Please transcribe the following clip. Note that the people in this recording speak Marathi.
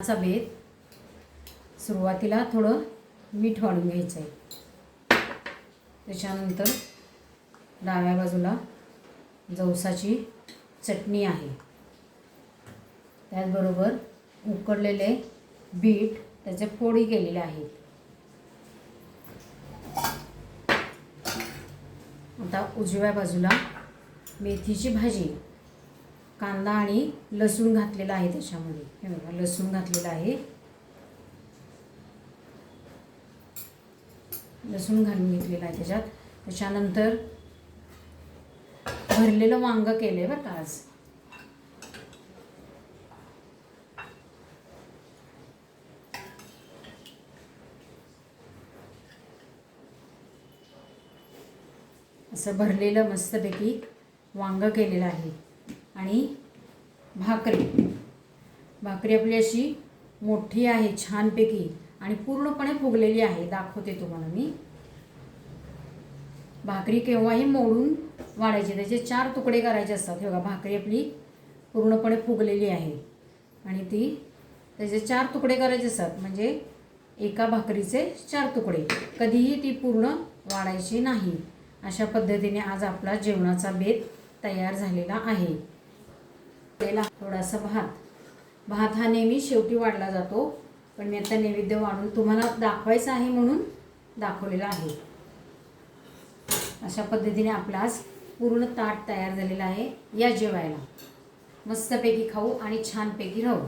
चा बेत सुरुवातीला थोडं मीठ वाढून घ्यायचं आहे. त्याच्यानंतर डाव्या बाजूला जवसाची चटणी आहे. त्याचबरोबर उकडलेले बीट त्याचे फोडी केलेले आहेत. आता उजव्या बाजूला मेथीची भाजी, कांदा आणि लसूण घातलेला आहे. त्याच्यामध्ये हे बघा लसूण घातलेला आहे. लसूण घालून घेतलेला आहे त्याच्यात. त्याच्यानंतर भरलेलं वांग केले बरं का आज. असं भरलेलं मस्तपैकी वांग केलेलं आहे. आणि भाकरी आपली अशी मोठी आहे छानपैकी आणि पूर्णपणे फुगलेली आहे. दाखवते तुम्हाला मी. भाकरी केव्हाही मोडून वाढायची, त्याचे 4 तुकडे करायचे असतात. हे बघा भाकरी आपली पूर्णपणे फुगलेली आहे आणि ती त्याचे 4 तुकडे करायचे असतात. म्हणजे एका भाकरीचे 4 तुकडे. कधीही ती पूर्ण वाढायची नाही. अशा पद्धतीने आज आपला जेवणाचा बेत तयार झालेला आहे. त्याला थोडासा भात हा नेहमी शेवटी वाढला जातो, पण मी आता नैवेद्य वाढून तुम्हाला दाखवायचं आहे म्हणून दाखवलेला आहे. अशा पद्धतीने आपला आज पूर्ण ताट तयार झालेला आहे. या जेवायला मस्तपैकी खाऊ आणि छानपैकी राहू.